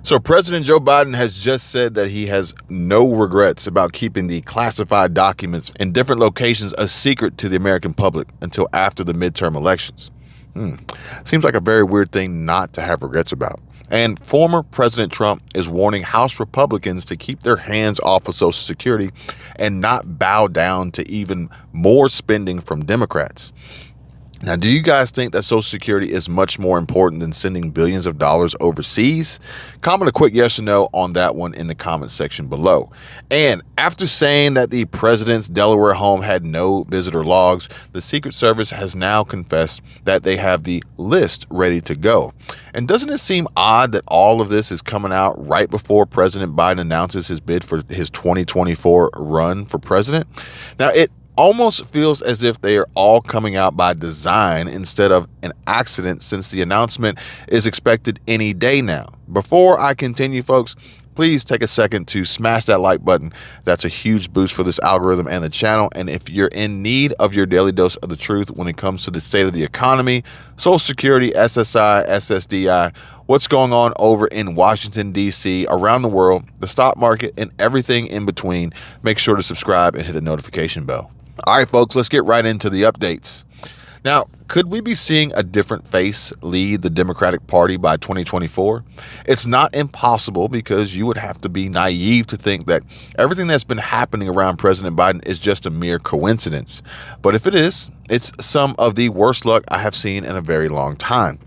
So President Joe Biden has just said that he has no regrets about keeping the classified documents in different locations a secret to the American public until after the midterm elections. Seems like a very weird thing not to have regrets about. And former President Trump is warning House Republicans to keep their hands off of Social Security and not bow down to even more spending from Democrats. Now, do you guys think that Social Security is much more important than sending billions of dollars overseas? Comment a quick yes or no on that one in the comment section below. And after saying that the president's Delaware home had no visitor logs, the Secret Service has now confessed that they have the list ready to go. And doesn't it seem odd that all of this is coming out right before President Biden announces his bid for his 2024 run for president? Now, it almost feels as if they are all coming out by design instead of an accident, since the announcement is expected any day now. Before I continue, folks, please take a second to smash that like button. That's a huge boost for this algorithm and the channel. And if you're in need of your daily dose of the truth when it comes to the state of the economy, Social Security, SSI, SSDI, what's going on over in Washington, D.C., around the world, the stock market, and everything in between, make sure to subscribe and hit the notification bell. All right, folks, let's get right into the updates. Now, could we be seeing a different face lead the Democratic Party by 2024? It's not impossible, because you would have to be naive to think that everything that's been happening around President Biden is just a mere coincidence. But if it is, it's some of the worst luck I have seen in a very long time.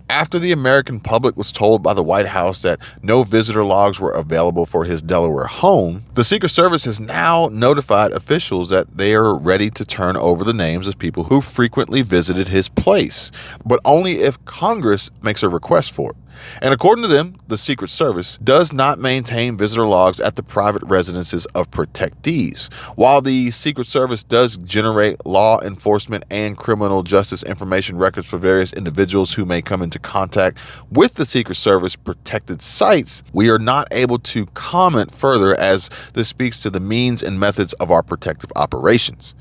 After the American public was told by the White House that no visitor logs were available for his Delaware home, the Secret Service has now notified officials that they are ready to turn over the names of people who frequently visited his place, but only if Congress makes a request for it. And according to them, the Secret Service does not maintain visitor logs at the private residences of protectees. While the Secret Service does generate law enforcement and criminal justice information records for various individuals who may come into contact with the Secret Service protected sites, we are not able to comment further, as this speaks to the means and methods of our protective operations.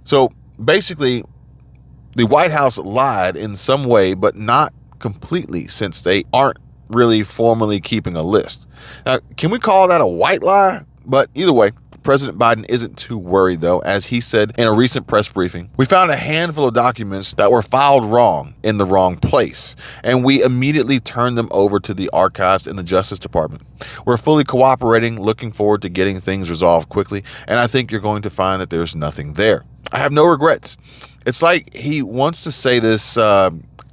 So basically, the White House lied in some way, but not completely, since they aren't really formally keeping a list. Now, can we call that a white lie? But either way, President Biden isn't too worried, though, as he said in a recent press briefing, "We found a handful of documents that were filed wrong in the wrong place, and we immediately turned them over to the archives in the Justice Department. We're fully cooperating, looking forward to getting things resolved quickly, and I think you're going to find that there's nothing there. I have no regrets." It's like he wants to say this,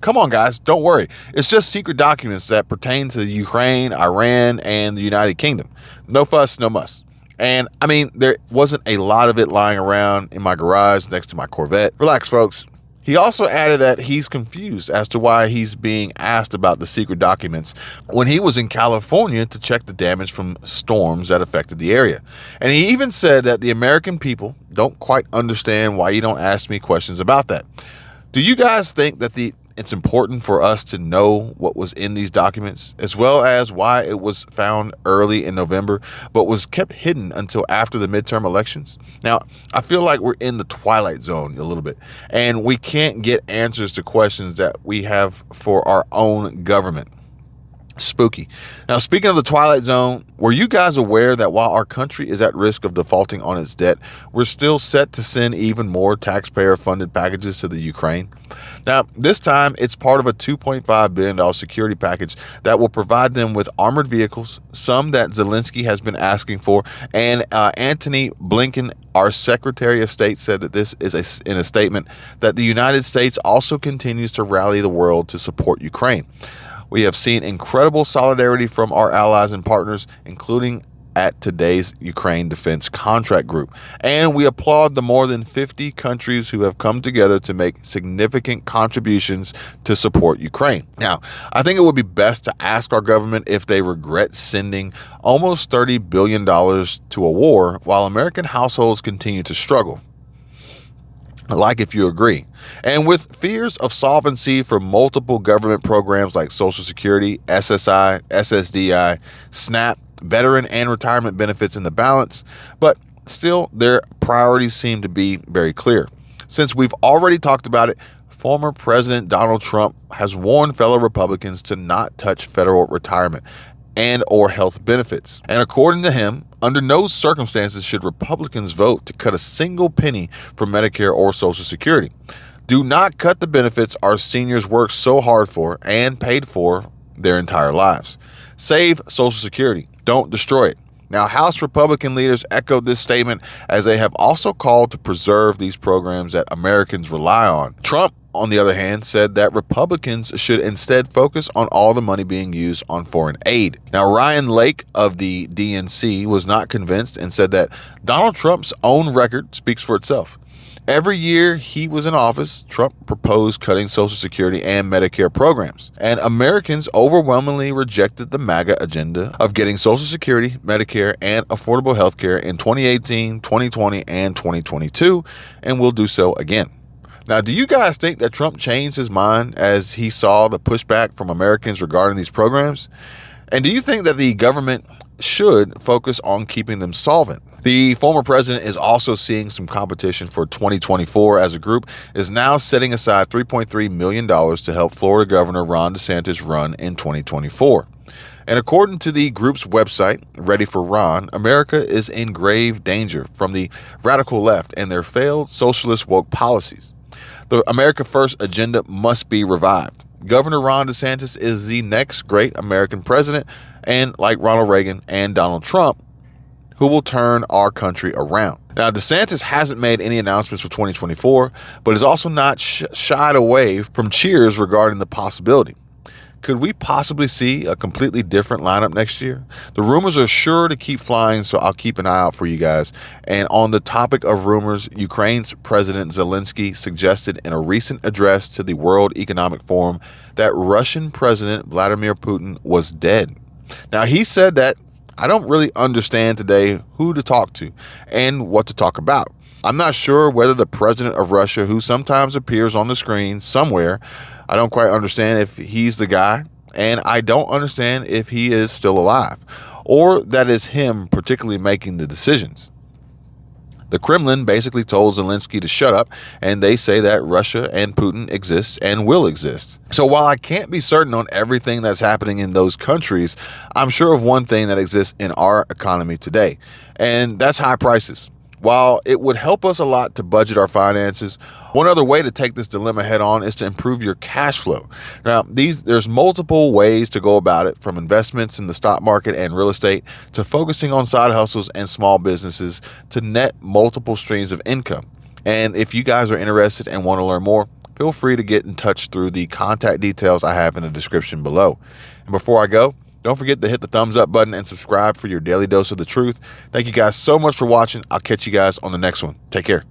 come on, guys, don't worry. It's just secret documents that pertain to Ukraine, Iran, and the United Kingdom. No fuss, no muss. And I mean, there wasn't a lot of it lying around in my garage next to my Corvette. Relax, folks. He also added that he's confused as to why he's being asked about the secret documents when he was in California to check the damage from storms that affected the area. And he even said that the American people don't quite understand why you don't ask me questions about that. Do you guys think that it's important for us to know what was in these documents, as well as why it was found early in November, but was kept hidden until after the midterm elections? Now, I feel like we're in the twilight zone a little bit, and we can't get answers to questions that we have for our own government. Spooky. Now, speaking of the Twilight Zone, were you guys aware that while our country is at risk of defaulting on its debt, we're still set to send even more taxpayer-funded packages to the Ukraine? Now, this time, it's part of a $2.5 billion security package that will provide them with armored vehicles, some that Zelensky has been asking for, and Antony Blinken, our Secretary of State, said that this is in a statement that the United States also continues to rally the world to support Ukraine. We have seen incredible solidarity from our allies and partners, including at today's Ukraine Defense Contract Group. And we applaud the more than 50 countries who have come together to make significant contributions to support Ukraine. Now, I think it would be best to ask our government if they regret sending almost $30 billion to a war while American households continue to struggle. Like if you agree. And with fears of solvency for multiple government programs like Social Security, SSI, SSDI, SNAP, veteran and retirement benefits in the balance, but still their priorities seem to be very clear. Since we've already talked about it, former President Donald Trump has warned fellow Republicans to not touch federal retirement, and or health benefits. And according to him, under no circumstances should Republicans vote to cut a single penny from Medicare or Social Security. Do not cut the benefits our seniors worked so hard for and paid for their entire lives. Save Social Security. Don't destroy it. Now, House Republican leaders echoed this statement as they have also called to preserve these programs that Americans rely on. Trump, on the other hand, said that Republicans should instead focus on all the money being used on foreign aid. Now, Ryan Lake of the DNC was not convinced and said that Donald Trump's own record speaks for itself. Every year he was in office, Trump proposed cutting Social Security and Medicare programs, and Americans overwhelmingly rejected the MAGA agenda of getting Social Security, Medicare, and affordable health care in 2018, 2020, and 2022, and will do so again. Now, do you guys think that Trump changed his mind as he saw the pushback from Americans regarding these programs? And do you think that the government should focus on keeping them solvent? The former president is also seeing some competition for 2024 as a group is now setting aside $3.3 million to help Florida Governor Ron DeSantis run in 2024. And according to the group's website, Ready for Ron, America is in grave danger from the radical left and their failed socialist woke policies. The America First agenda must be revived. Governor Ron DeSantis is the next great American president, and like Ronald Reagan and Donald Trump, who will turn our country around. Now, DeSantis hasn't made any announcements for 2024, but is also not shied away from cheers regarding the possibility. Could we possibly see a completely different lineup next year? The rumors are sure to keep flying, so I'll keep an eye out for you guys. And on the topic of rumors, Ukraine's President Zelensky suggested in a recent address to the World Economic Forum that Russian President Vladimir Putin was dead. Now, he said that I don't really understand today who to talk to and what to talk about. I'm not sure whether the president of Russia, who sometimes appears on the screen somewhere, I don't quite understand if he's the guy, and I don't understand if he is still alive, or that is him particularly making the decisions. The Kremlin basically told Zelensky to shut up, and they say that Russia and Putin exist and will exist. So while I can't be certain on everything that's happening in those countries, I'm sure of one thing that exists in our economy today, and that's high prices. While it would help us a lot to budget our finances, one other way to take this dilemma head on is to improve your cash flow. Now, there's multiple ways to go about it, from investments in the stock market and real estate to focusing on side hustles and small businesses to net multiple streams of income. And if you guys are interested and want to learn more, feel free to get in touch through the contact details I have in the description below. And before I go, don't forget to hit the thumbs up button and subscribe for your daily dose of the truth. Thank you guys so much for watching. I'll catch you guys on the next one. Take care.